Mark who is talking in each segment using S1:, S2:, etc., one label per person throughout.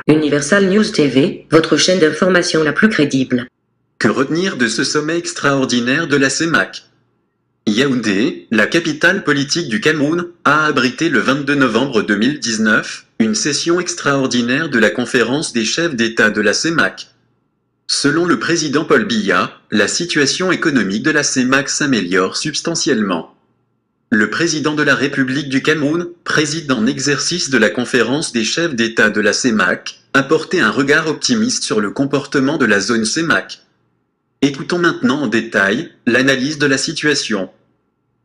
S1: Universal News TV, votre chaîne d'information la plus crédible.
S2: Que retenir de ce sommet extraordinaire de la CEMAC? Yaoundé, la capitale politique du Cameroun, a abrité le 22 novembre 2019 une session extraordinaire de la conférence des chefs d'État de la CEMAC. Selon le président Paul Biya, la situation économique de la CEMAC s'améliore substantiellement. Le président de la République du Cameroun, président en exercice de la conférence des chefs d'État de la CEMAC, a porté un regard optimiste sur le comportement de la zone CEMAC. Écoutons maintenant en détail l'analyse de la situation.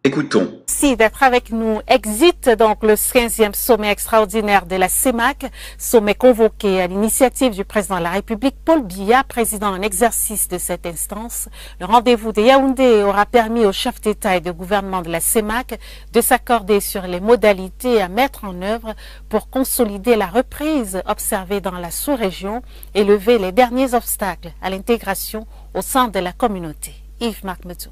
S2: Écoutons.
S3: Merci d'être avec nous. Exit donc le 15e sommet extraordinaire de la CEMAC, sommet convoqué à l'initiative du président de la République, Paul Biya, président en exercice de cette instance. Le rendez-vous de Yaoundé aura permis aux chefs d'État et de gouvernement de la CEMAC de s'accorder sur les modalités à mettre en œuvre pour consolider la reprise observée dans la sous-région et lever les derniers obstacles à l'intégration au sein de la communauté. Yves Marc-Metou.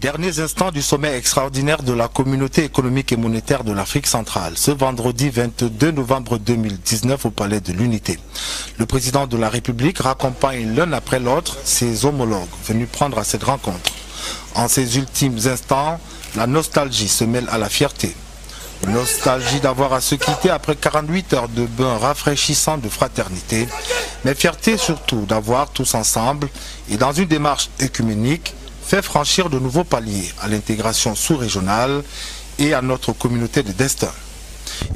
S4: Derniers instants du sommet extraordinaire de la communauté économique et monétaire de l'Afrique centrale, ce vendredi 22 novembre 2019 au Palais de l'Unité. Le président de la République raccompagne l'un après l'autre ses homologues venus prendre à cette rencontre. En ces ultimes instants, la nostalgie se mêle à la fierté. Nostalgie d'avoir à se quitter après 48 heures de bain rafraîchissant de fraternité, mais fierté surtout d'avoir tous ensemble et dans une démarche œcuménique fait franchir de nouveaux paliers à l'intégration sous-régionale et à notre communauté de destin.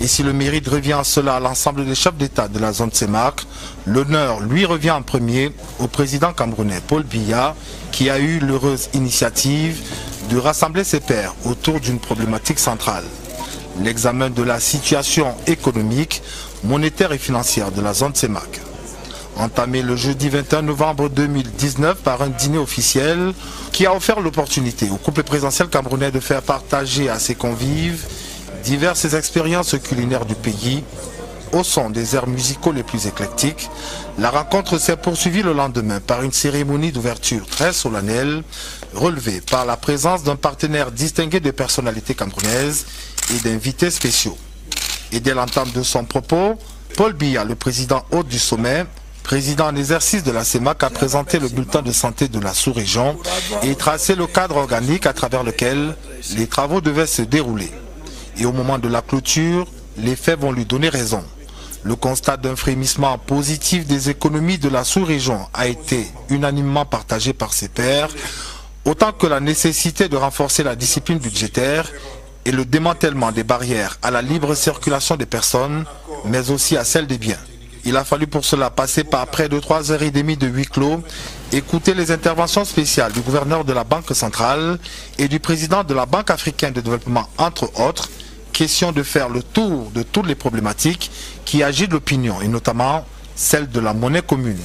S4: Et si le mérite revient en cela à l'ensemble des chefs d'État de la zone CEMAC, l'honneur lui revient en premier au président camerounais Paul Biya, qui a eu l'heureuse initiative de rassembler ses pairs autour d'une problématique centrale: l'examen de la situation économique, monétaire et financière de la zone CEMAC. Entamé le jeudi 21 novembre 2019 par un dîner officiel qui a offert l'opportunité au couple présidentiel camerounais de faire partager à ses convives diverses expériences culinaires du pays au son des airs musicaux les plus éclectiques. La rencontre s'est poursuivie le lendemain par une cérémonie d'ouverture très solennelle relevée par la présence d'un partenaire distingué de personnalités camerounaises et d'invités spéciaux. Et dès l'entame de son propos, Paul Biya, le président hôte du sommet, président en exercice de la CEMAC, a présenté le bulletin de santé de la sous-région et tracé le cadre organique à travers lequel les travaux devaient se dérouler. Et au moment de la clôture, les faits vont lui donner raison. Le constat d'un frémissement positif des économies de la sous-région a été unanimement partagé par ses pairs, autant que la nécessité de renforcer la discipline budgétaire et le démantèlement des barrières à la libre circulation des personnes, mais aussi à celle des biens. Il a fallu pour cela passer par près de 3h30 de huis clos, écouter les interventions spéciales du gouverneur de la Banque centrale et du président de la Banque africaine de développement, entre autres. Question de faire le tour de toutes les problématiques qui agitent l'opinion, et notamment celle de la monnaie commune.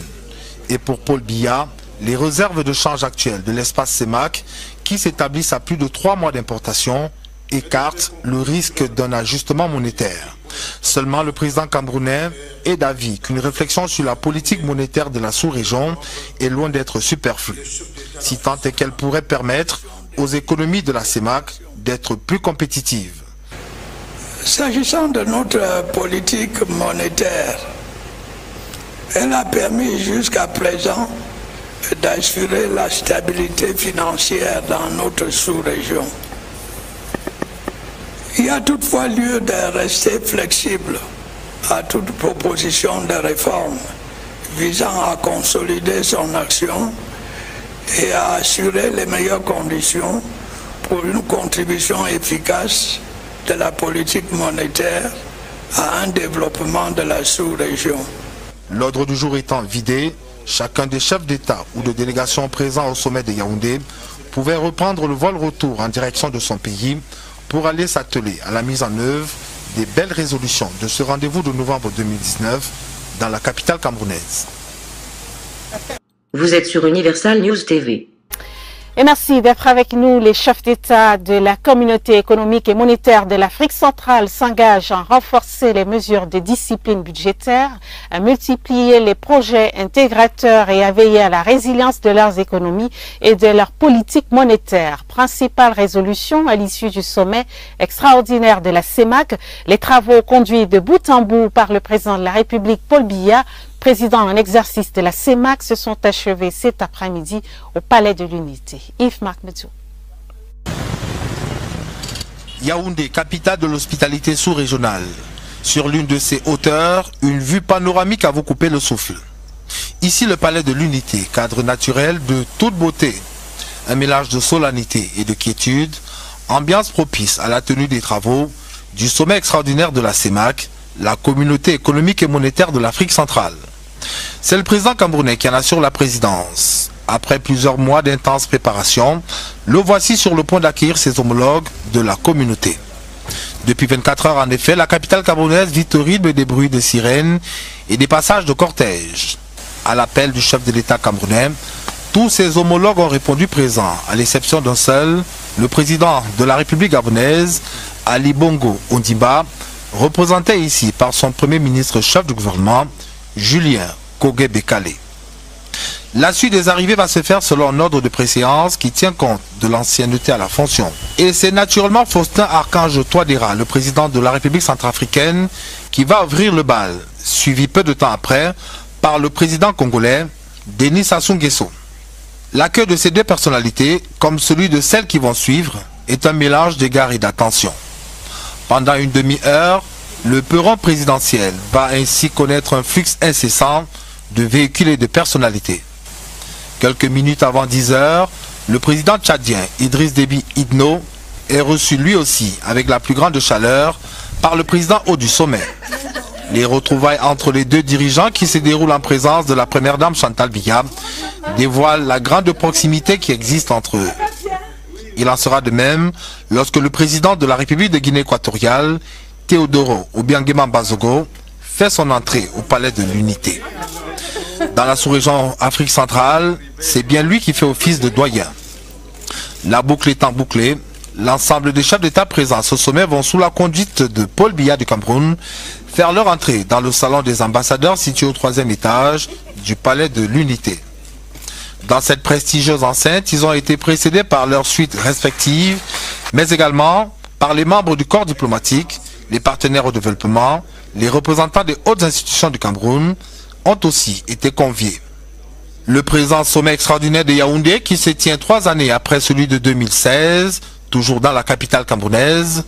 S4: Et pour Paul Biya, les réserves de change actuelles de l'espace CEMAC, qui s'établissent à plus de 3 mois d'importation, écartent le risque d'un ajustement monétaire. Seulement le président camerounais est d'avis qu'une réflexion sur la politique monétaire de la sous-région est loin d'être superflue, si tant est qu'elle pourrait permettre aux économies de la CEMAC d'être plus compétitives.
S5: S'agissant de notre politique monétaire, elle a permis jusqu'à présent d'assurer la stabilité financière dans notre sous-région. Il y a toutefois lieu de rester flexible à toute proposition de réforme visant à consolider son action et à assurer les meilleures conditions pour une contribution efficace de la politique monétaire à un développement de la sous-région.
S4: L'ordre du jour étant vidé, chacun des chefs d'État ou de délégation présents au sommet de Yaoundé pouvait reprendre le vol retour en direction de son pays pour aller s'atteler à la mise en œuvre des belles résolutions de ce rendez-vous de novembre 2019 dans la capitale camerounaise.
S1: Vous êtes sur Universal News TV.
S3: Et merci d'être avec nous. Les chefs d'État de la communauté économique et monétaire de l'Afrique centrale s'engagent à renforcer les mesures de discipline budgétaire, à multiplier les projets intégrateurs et à veiller à la résilience de leurs économies et de leur politique monétaire. Principale résolution à l'issue du sommet extraordinaire de la CEMAC, les travaux conduits de bout en bout par le président de la République Paul Biya, président en exercice de la CEMAC, se sont achevés cet après-midi au Palais de l'Unité. Yves-Marc Metzou.
S4: Yaoundé, capitale de l'hospitalité sous-régionale. Sur l'une de ses hauteurs, une vue panoramique à vous couper le souffle. Ici, le Palais de l'Unité, cadre naturel de toute beauté. Un mélange de solennité et de quiétude, ambiance propice à la tenue des travaux du sommet extraordinaire de la CEMAC, la communauté économique et monétaire de l'Afrique centrale. C'est le président camerounais qui en assure la présidence. Après plusieurs mois d'intenses préparations, le voici sur le point d'accueillir ses homologues de la communauté. Depuis 24 heures, en effet, la capitale camerounaise vit au rythme des bruits de sirènes et des passages de cortège. À l'appel du chef de l'État camerounais, tous ses homologues ont répondu présents, à l'exception d'un seul, le président de la République gabonaise, Ali Bongo Ondimba, représenté ici par son premier ministre chef du gouvernement, Julien Kogé-Bekale. La suite des arrivées va se faire selon un ordre de préséance qui tient compte de l'ancienneté à la fonction. Et c'est naturellement Faustin Archange Touadéra, le président de la République centrafricaine, qui va ouvrir le bal, suivi peu de temps après par le président congolais, Denis Sassou Nguesso. L'accueil de ces deux personnalités, comme celui de celles qui vont suivre, est un mélange d'égards et d'attention. Pendant une demi-heure, le perron présidentiel va ainsi connaître un flux incessant de véhicules et de personnalités. Quelques minutes avant 10 heures, le président tchadien Idriss Déby Itno est reçu lui aussi avec la plus grande chaleur par le président haut du sommet. Les retrouvailles entre les deux dirigeants qui se déroulent en présence de la première dame Chantal Biya dévoilent la grande proximité qui existe entre eux. Il en sera de même lorsque le président de la République de Guinée équatoriale, Théodoro Obiangema Bazogo, fait son entrée au Palais de l'Unité. Dans la sous-région Afrique centrale, c'est bien lui qui fait office de doyen. La boucle étant bouclée, l'ensemble des chefs d'État présents au sommet vont, sous la conduite de Paul Biya du Cameroun, faire leur entrée dans le salon des ambassadeurs situé au 3e étage du Palais de l'Unité. Dans cette prestigieuse enceinte, ils ont été précédés par leurs suites respectives, mais également par les membres du corps diplomatique, les partenaires au développement, les représentants des hautes institutions du Cameroun ont aussi été conviés. Le présent sommet extraordinaire de Yaoundé, qui se tient 3 années après celui de 2016, toujours dans la capitale camerounaise,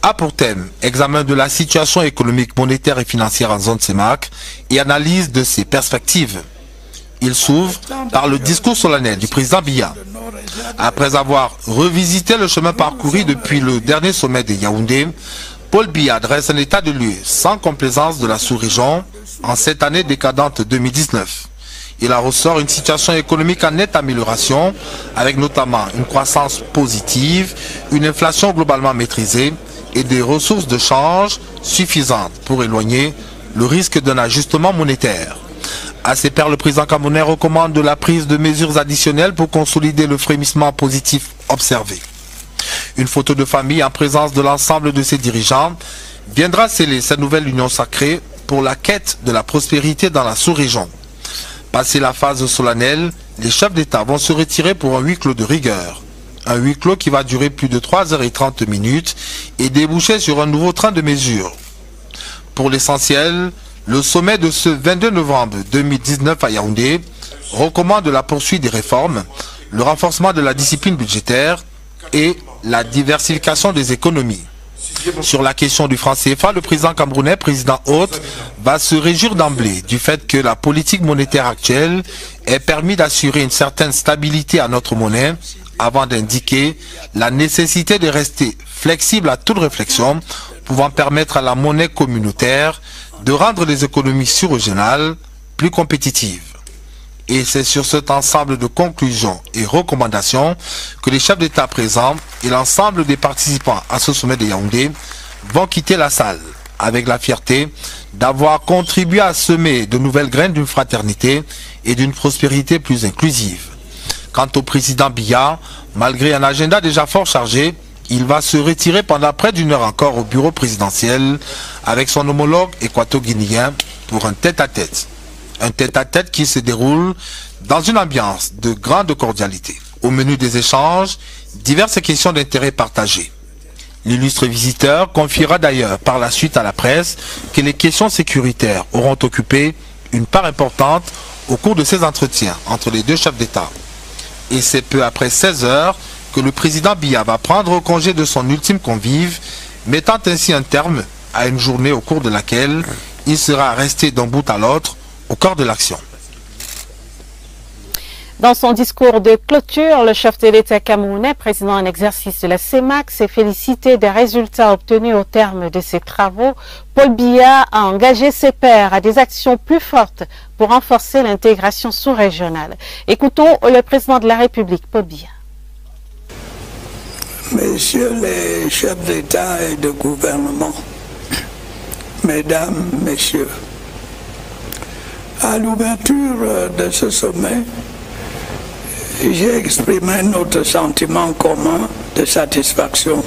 S4: a pour thème examen de la situation économique, monétaire et financière en zone CEMAC et analyse de ses perspectives. Il s'ouvre par le discours solennel du président Biya. Après avoir revisité le chemin parcouru depuis le dernier sommet de Yaoundé, Paul Biya dresse un état de lieu sans complaisance de la sous-région en cette année décadente 2019. Il en ressort une situation économique en nette amélioration, avec notamment une croissance positive, une inflation globalement maîtrisée et des ressources de change suffisantes pour éloigner le risque d'un ajustement monétaire. À ces pairs, le président camerounais recommande la prise de mesures additionnelles pour consolider le frémissement positif observé. Une photo de famille en présence de l'ensemble de ses dirigeants viendra sceller cette nouvelle union sacrée pour la quête de la prospérité dans la sous-région. Passé la phase solennelle, les chefs d'État vont se retirer pour un huis clos de rigueur. Un huis clos qui va durer plus de 3h30 et déboucher sur un nouveau train de mesures. Pour l'essentiel, le sommet de ce 22 novembre 2019 à Yaoundé recommande la poursuite des réformes, le renforcement de la discipline budgétaire et la diversification des économies. Sur la question du franc CFA, le président camerounais, président hôte, va se réjouir d'emblée du fait que la politique monétaire actuelle ait permis d'assurer une certaine stabilité à notre monnaie, avant d'indiquer la nécessité de rester flexible à toute réflexion pouvant permettre à la monnaie communautaire de rendre les économies sous-régionales plus compétitives. Et c'est sur cet ensemble de conclusions et recommandations que les chefs d'État présents et l'ensemble des participants à ce sommet de Yaoundé vont quitter la salle avec la fierté d'avoir contribué à semer de nouvelles graines d'une fraternité et d'une prospérité plus inclusive. Quant au président Biya, malgré un agenda déjà fort chargé, il va se retirer pendant près d'une heure encore au bureau présidentiel avec son homologue équato-guinéen pour un tête-à-tête. Un tête-à-tête qui se déroule dans une ambiance de grande cordialité. Au menu des échanges, diverses questions d'intérêt partagées. L'illustre visiteur confiera d'ailleurs par la suite à la presse que les questions sécuritaires auront occupé une part importante au cours de ces entretiens entre les deux chefs d'État. Et c'est peu après 16 heures que le président Biya va prendre congé de son ultime convive, mettant ainsi un terme à une journée au cours de laquelle il sera resté d'un bout à l'autre au cœur de l'action.
S3: Dans son discours de clôture, le chef de l'État camerounais, président en exercice de la CEMAC, s'est félicité des résultats obtenus au terme de ses travaux. Paul Biya a engagé ses pairs à des actions plus fortes pour renforcer l'intégration sous-régionale. Écoutons le président de la République, Paul Biya.
S5: Messieurs les chefs d'État et de gouvernement, Mesdames, Messieurs, à l'ouverture de ce sommet, j'ai exprimé notre sentiment commun de satisfaction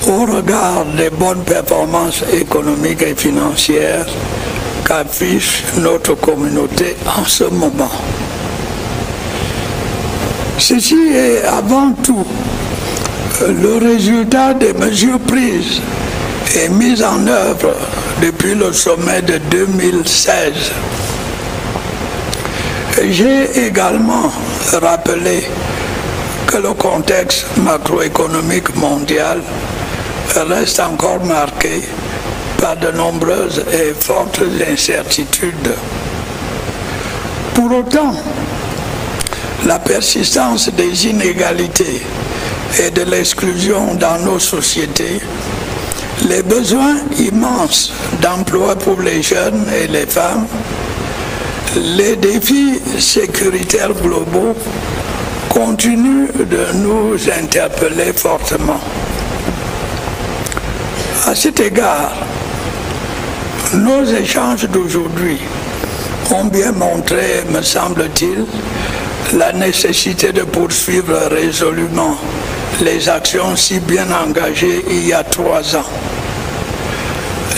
S5: au regard des bonnes performances économiques et financières qu'affiche notre communauté en ce moment. Ceci est avant tout le résultat des mesures prises et mises en œuvre depuis le sommet de 2016. J'ai également rappelé que le contexte macroéconomique mondial reste encore marqué par de nombreuses et fortes incertitudes. Pour autant, la persistance des inégalités et de l'exclusion dans nos sociétés, les besoins immenses d'emploi pour les jeunes et les femmes, les défis sécuritaires globaux continuent de nous interpeller fortement. À cet égard, nos échanges d'aujourd'hui ont bien montré, me semble-t-il, la nécessité de poursuivre résolument les actions si bien engagées il y a 3 ans.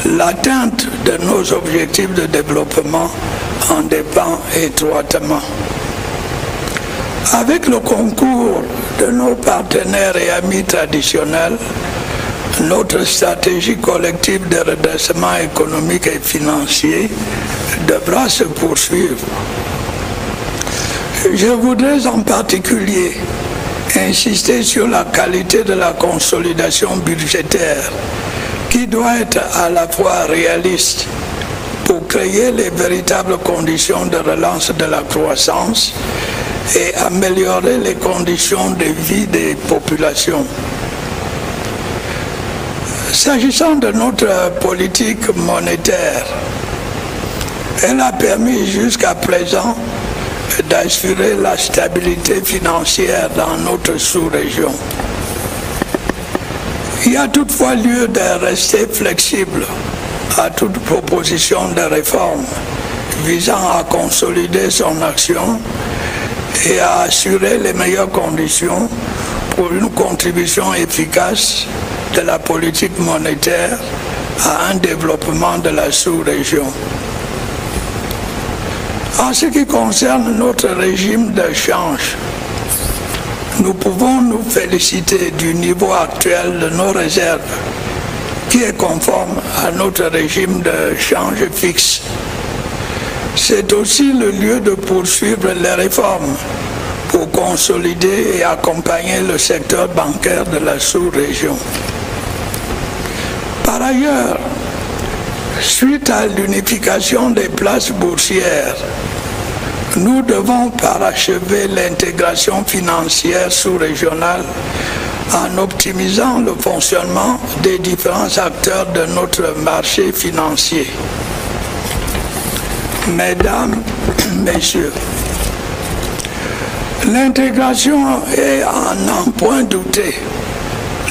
S5: L'atteinte de nos objectifs de développement en dépend étroitement. Avec le concours de nos partenaires et amis traditionnels, notre stratégie collective de redressement économique et financier devra se poursuivre. Je voudrais en particulier insister sur la qualité de la consolidation budgétaire qui doit être à la fois réaliste pour créer les véritables conditions de relance de la croissance et améliorer les conditions de vie des populations. S'agissant de notre politique monétaire, elle a permis jusqu'à présent d'assurer la stabilité financière dans notre sous-région. Il y a toutefois lieu de rester flexible à toute proposition de réforme visant à consolider son action et à assurer les meilleures conditions pour une contribution efficace de la politique monétaire à un développement de la sous-région. En ce qui concerne notre régime de change, nous pouvons nous féliciter du niveau actuel de nos réserves, qui est conforme à notre régime de change fixe. C'est aussi le lieu de poursuivre les réformes pour consolider et accompagner le secteur bancaire de la sous-région. Par ailleurs, suite à l'unification des places boursières, nous devons parachever l'intégration financière sous-régionale en optimisant le fonctionnement des différents acteurs de notre marché financier. Mesdames, Messieurs, l'intégration est, à n'en point douter,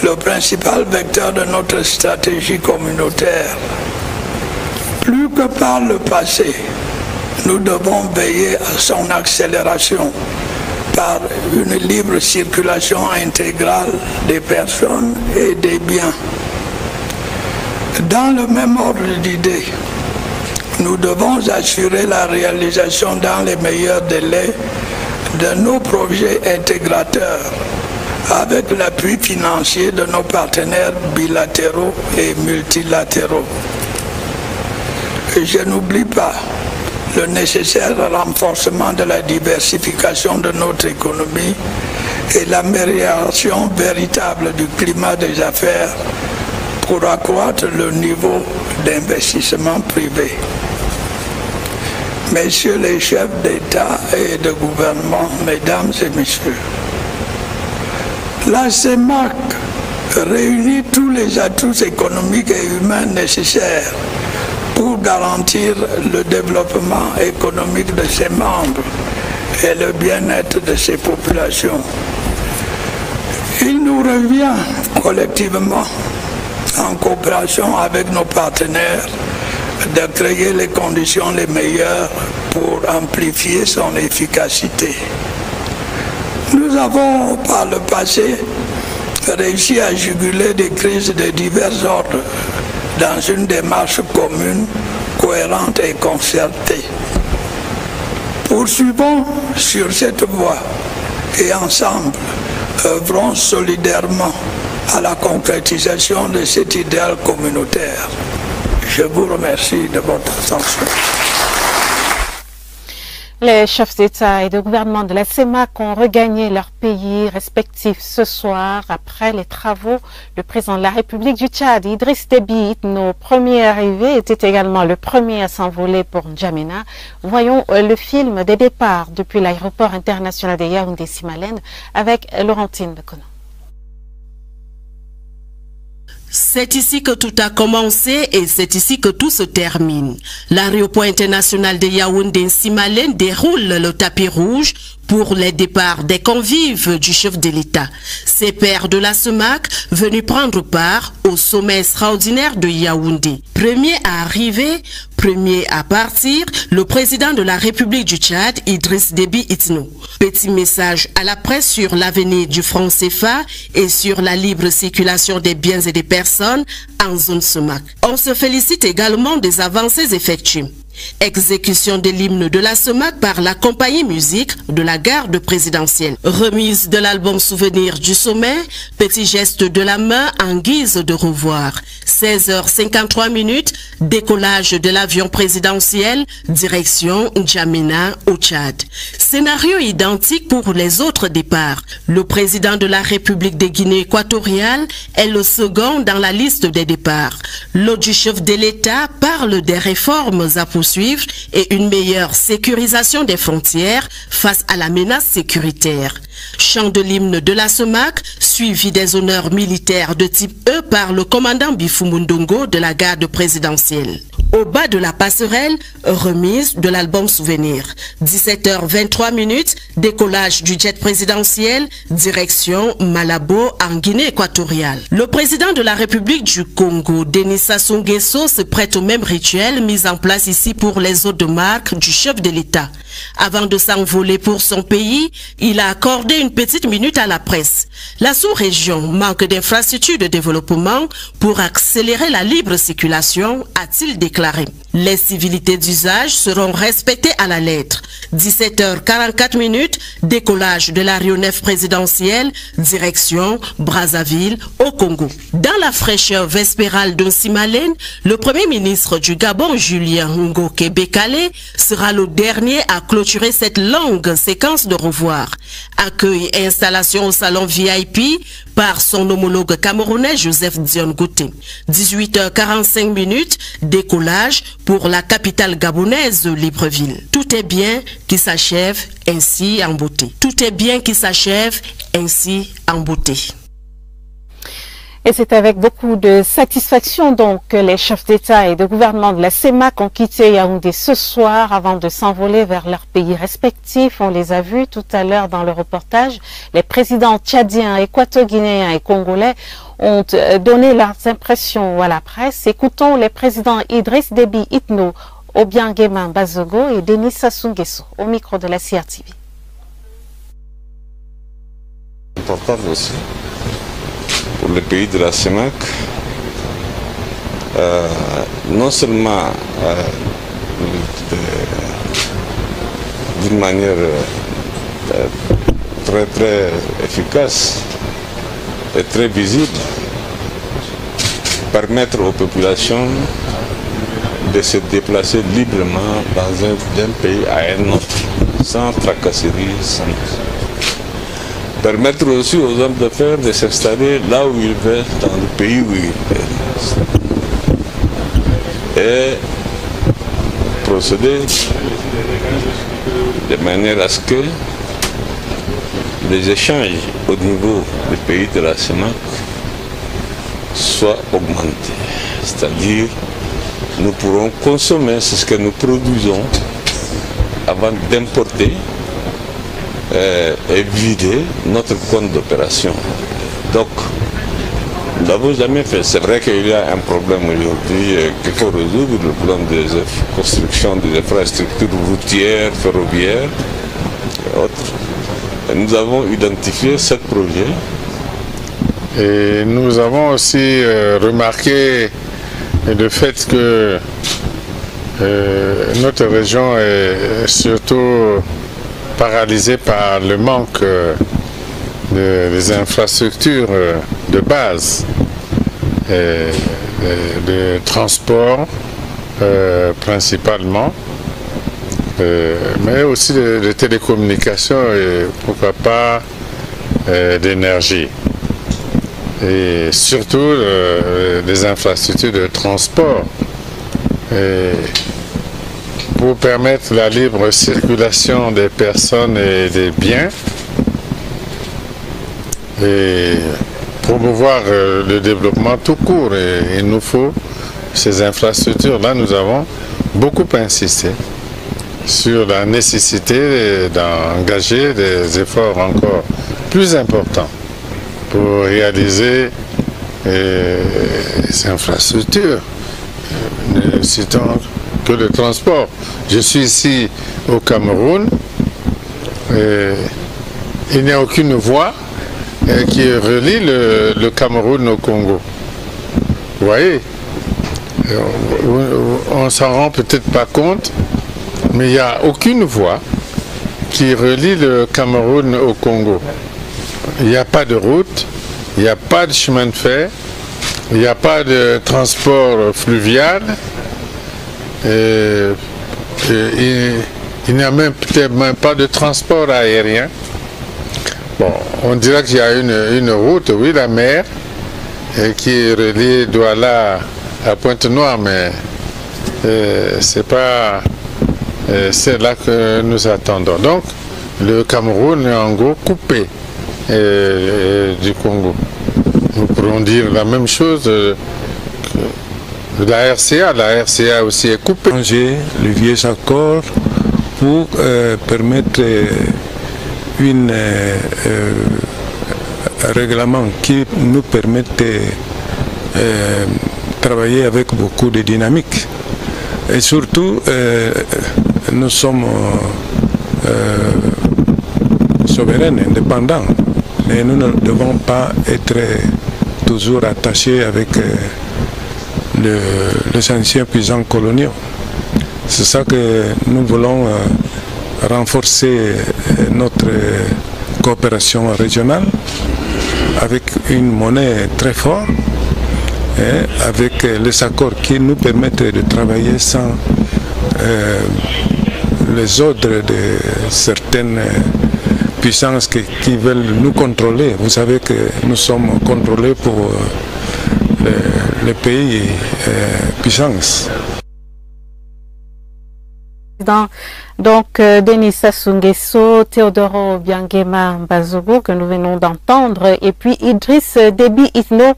S5: le principal vecteur de notre stratégie communautaire. Plus que par le passé, nous devons veiller à son accélération par une libre circulation intégrale des personnes et des biens. Dans le même ordre d'idées, nous devons assurer la réalisation dans les meilleurs délais de nos projets intégrateurs avec l'appui financier de nos partenaires bilatéraux et multilatéraux. Et je n'oublie pas le nécessaire renforcement de la diversification de notre économie et l'amélioration véritable du climat des affaires pour accroître le niveau d'investissement privé. Messieurs les chefs d'État et de gouvernement, mesdames et messieurs, la CEMAC réunit tous les atouts économiques et humains nécessaires pour garantir le développement économique de ses membres et le bien-être de ses populations. Il nous revient collectivement, en coopération avec nos partenaires, de créer les conditions les meilleures pour amplifier son efficacité. Nous avons par le passé réussi à juguler des crises de divers ordres dans une démarche commune, cohérente et concertée. Poursuivons sur cette voie et ensemble œuvrons solidairement à la concrétisation de cet idéal communautaire. Je vous remercie de votre attention.
S3: Les chefs d'État et de gouvernement de la CEMAC ont regagné leur pays respectif ce soir après les travaux. Le président de la République du Tchad, Idriss Déby Itno, premier arrivé, était également le premier à s'envoler pour N'Djamena. Voyons le film des départs depuis l'aéroport international de Yaoundé-Simalène avec Laurentine Bekono.
S6: C'est ici que tout a commencé et c'est ici que tout se termine. L'aéroport international de Yaoundé-Simalène déroule le tapis rouge pour les départs des convives du chef de l'État. Ces pairs de la CEMAC venus prendre part au sommet extraordinaire de Yaoundé. Premier à arriver, premier à partir, le président de la République du Tchad, Idriss Déby Itno. Petit message à la presse sur l'avenir du franc CFA et sur la libre circulation des biens et des personnes en zone CEMAC. On se félicite également des avancées effectuées. Exécution de l'hymne de la CEMAC par la compagnie musique de la garde présidentielle. Remise de l'album souvenir du sommet, petit geste de la main en guise de revoir. 16h53, décollage de l'avion présidentiel, direction N'Djamena au Tchad. Scénario identique pour les autres départs. Le président de la République de Guinée équatoriale est le second dans la liste des départs. L'autre du chef de l'État parle des réformes à poursuivre et une meilleure sécurisation des frontières face à la menace sécuritaire. Chant de l'hymne de la CEMAC, suivi des honneurs militaires de type E par le commandant Bifou Mundongo de la garde présidentielle. Au bas de la passerelle, remise de l'album souvenir. 17h23, décollage du jet présidentiel, direction Malabo en Guinée équatoriale. Le président de la République du Congo, Denis Sassou Nguesso, se prête au même rituel mis en place ici pour les hôtes de marque du chef de l'État. Avant de s'envoler pour son pays, il a accordé une petite minute à la presse. La sous-région manque d'infrastructures de développement pour accélérer la libre circulation, a-t-il déclaré. Les civilités d'usage seront respectées à la lettre. 17h44, décollage de l'aéronef présidentiel, direction Brazzaville au Congo. Dans la fraîcheur vespérale de Simalène, le premier ministre du Gabon, Julien Ngoké Bekale, sera le dernier à clôturer cette longue séquence de revoir. Accueil et installation au salon VIP par son homologue camerounais Joseph Dion Gouté. 18h45, décollage pour la capitale gabonaise Libreville. Tout est bien qui s'achève ainsi en beauté. Tout est bien qui s'achève ainsi en beauté.
S3: Et c'est avec beaucoup de satisfaction donc que les chefs d'État et de gouvernement de la CEMAC ont quitté Yaoundé ce soir avant de s'envoler vers leurs pays respectifs. On les a vus tout à l'heure dans le reportage. Les présidents tchadiens, équato-guinéens et congolais ont donné leurs impressions à la presse. Écoutons les présidents Idriss Déby Itno, Obiangema Bazogo et Denis Sassou Nguesso au micro de la CRTV.
S7: importante aussi pour le pays de la CEMAC. Non seulement d'une manière très efficace et très visible, permettre aux populations de se déplacer librement d'un pays à un autre, sans tracasserie, sans... Permettre aussi aux hommes d'affaires de s'installer là où ils veulent, dans le pays où ils veulent. Et procéder de manière à ce que les échanges au niveau du pays de la CEMAC soient augmentés. C'est-à-dire, nous pourrons consommer ce que nous produisons avant d'importer et vider notre compte d'opération. Donc, nous n'avons jamais fait. C'est vrai qu'il y a un problème aujourd'hui qu'il faut résoudre, le problème des constructions des infrastructures routières, ferroviaires et autres. Et nous avons identifié 7 projets.
S8: Et nous avons aussi remarqué le fait que notre région est surtout paralysée par le manque des infrastructures de base, de transport principalement, mais aussi de télécommunications et pourquoi pas d'énergie. Et surtout des infrastructures de transport pour permettre la libre circulation des personnes et des biens et promouvoir le développement tout court. Et il nous faut ces infrastructures-là. Nous avons beaucoup insisté sur la nécessité d'engager des efforts encore plus importants pour réaliser les infrastructures nécessitant que le transport. Je suis ici au Cameroun, il n'y a aucune voie qui relie le Cameroun au Congo. Vous voyez, on s'en rend peut-être pas compte, mais il n'y a aucune voie qui relie le Cameroun au Congo. Il n'y a pas de route, il n'y a pas de chemin de fer, il n'y a pas de transport fluvial, il n'y a peut-être même pas de transport aérien. Bon, on dirait qu'il y a une route, oui, la mer, qui relie Douala à Pointe-Noire, mais c'est pas là que nous attendons. Donc, le Cameroun est en gros coupé du Congo. Nous pourrons dire la même chose de la RCA. La RCA aussi est coupée.
S9: Changer le vieux accord pour permettre un règlement qui nous permette de travailler avec beaucoup de dynamique. Et surtout, nous sommes souverains, indépendants. Mais nous ne devons pas être toujours attachés avec les anciens puissants coloniaux. C'est ça que nous voulons renforcer notre coopération régionale avec une monnaie très forte, avec les accords qui nous permettent de travailler sans les ordres de certaines puissances qui veulent nous contrôler. Vous savez que nous sommes contrôlés pour les pays puissances.
S3: Donc, Denis Sassou Nguesso, Théodore Obiangema Mbazogo, que nous venons d'entendre, et puis Idriss Déby Itno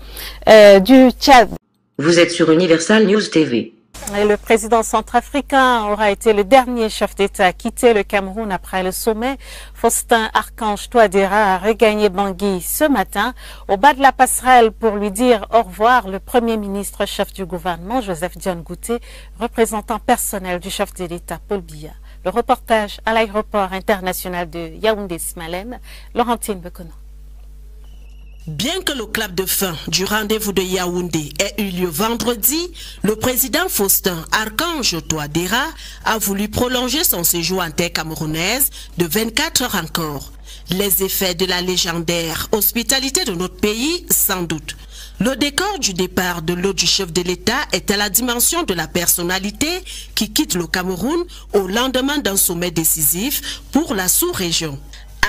S3: du Tchad.
S1: Vous êtes sur Universal News TV.
S3: Et le président centrafricain aura été le dernier chef d'État à quitter le Cameroun après le sommet. Faustin Archange Touadéra a regagné Bangui ce matin au bas de la passerelle pour lui dire au revoir. Le Premier ministre chef du gouvernement, Joseph Dione Gouté, représentant personnel du chef de l'État, Paul Biya. Le reportage à l'aéroport international de Yaoundé-Simalène, Laurentine Bekono.
S6: Bien que le clap de fin du rendez-vous de Yaoundé ait eu lieu vendredi, le président Faustin Archange Touadéra a voulu prolonger son séjour en terre camerounaise de 24 heures encore. Les effets de la légendaire hospitalité de notre pays, sans doute. Le décor du départ de l'hôte du chef de l'État est à la dimension de la personnalité qui quitte le Cameroun au lendemain d'un sommet décisif pour la sous-région.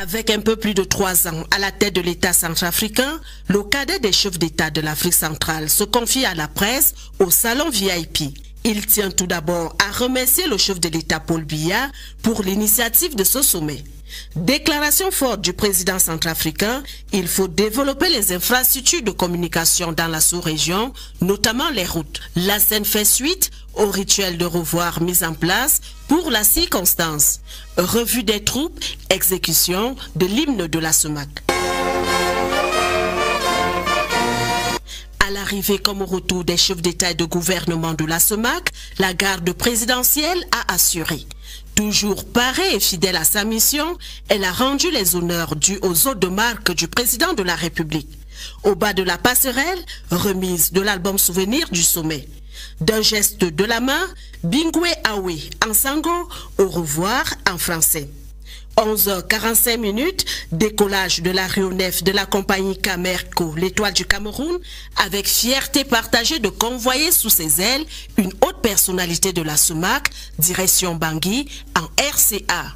S6: Avec un peu plus de 3 ans à la tête de l'État centrafricain, le cadet des chefs d'État de l'Afrique centrale se confie à la presse au salon VIP. Il tient tout d'abord à remercier le chef de l'État Paul Biya pour l'initiative de ce sommet. Déclaration forte du président centrafricain, il faut développer les infrastructures de communication dans la sous-région, notamment les routes. La scène fait suite au rituel de revoir mis en place pour la circonstance. Revue des troupes, exécution de l'hymne de la SEMAC. À l'arrivée comme au retour des chefs d'État et de gouvernement de la SEMAC, la garde présidentielle a assuré. Toujours parée et fidèle à sa mission, elle a rendu les honneurs dus aux hôtes de marque du président de la République. Au bas de la passerelle, remise de l'album souvenir du sommet. D'un geste de la main, Bingwe Awe en sango, au revoir en français. 11h45, décollage de l'aéronef de la compagnie Camerco, l'Étoile du Cameroun, avec fierté partagée de convoyer sous ses ailes une haute personnalité de la SEMAC, direction Bangui, en RCA.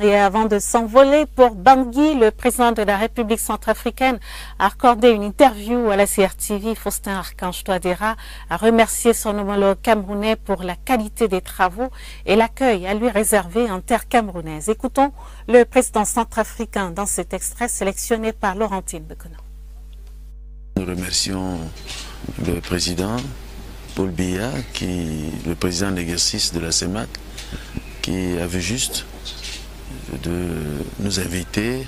S3: Et avant de s'envoler pour Bangui, le président de la République centrafricaine a accordé une interview à la CRTV. Faustin Archange Touadéra a remercié son homologue camerounais pour la qualité des travaux et l'accueil à lui réservé en terre camerounaise. Écoutons le président centrafricain dans cet extrait sélectionné par Laurentine Bekono.
S10: Nous remercions le président Paul Biya, le président d'exercice de la CEMAC, qui a vu juste de nous inviter,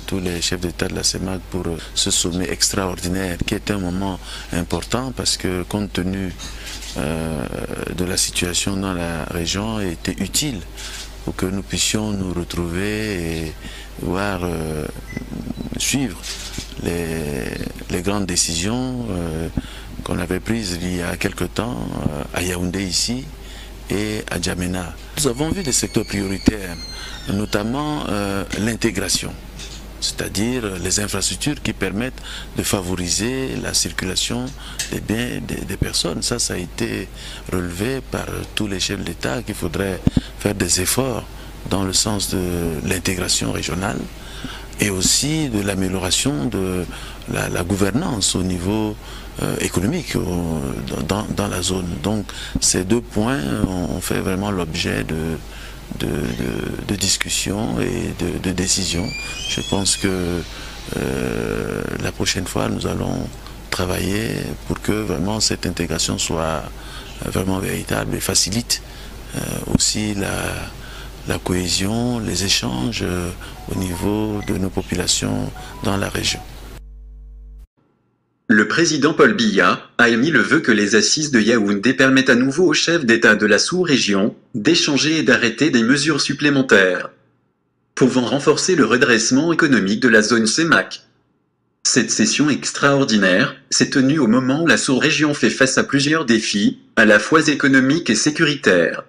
S10: tous les chefs d'État de la CEMAC, pour ce sommet extraordinaire qui est un moment important parce que compte tenu de la situation dans la région, il était utile pour que nous puissions nous retrouver et voir, suivre les grandes décisions qu'on avait prises il y a quelque temps à Yaoundé ici et à Djamena. Nous avons vu des secteurs prioritaires, notamment l'intégration, c'est-à-dire les infrastructures qui permettent de favoriser la circulation des biens des personnes. Ça a été relevé par tous les chefs d'État qu'il faudrait faire des efforts dans le sens de l'intégration régionale et aussi de l'amélioration de la gouvernance au niveau économique dans la zone. Donc ces deux points ont fait vraiment l'objet de discussions et de décisions. Je pense que la prochaine fois nous allons travailler pour que vraiment cette intégration soit vraiment véritable et facilite aussi la cohésion, les échanges au niveau de nos populations dans la région.
S2: Le président Paul Biya a émis le vœu que les assises de Yaoundé permettent à nouveau aux chefs d'État de la sous-région d'échanger et d'arrêter des mesures supplémentaires pouvant renforcer le redressement économique de la zone CEMAC. Cette session extraordinaire s'est tenue au moment où la sous-région fait face à plusieurs défis, à la fois économiques et sécuritaires.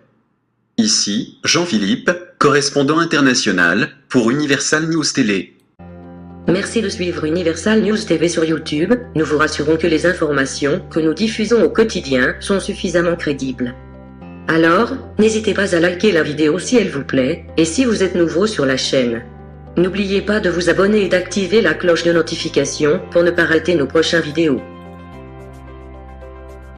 S2: Ici, Jean-Philippe, correspondant international pour Universal News Télé.
S1: Merci de suivre Universal News TV sur YouTube. Nous vous rassurons que les informations que nous diffusons au quotidien sont suffisamment crédibles. Alors, n'hésitez pas à liker la vidéo si elle vous plaît, et si vous êtes nouveau sur la chaîne. N'oubliez pas de vous abonner et d'activer la cloche de notification pour ne pas rater nos prochaines vidéos.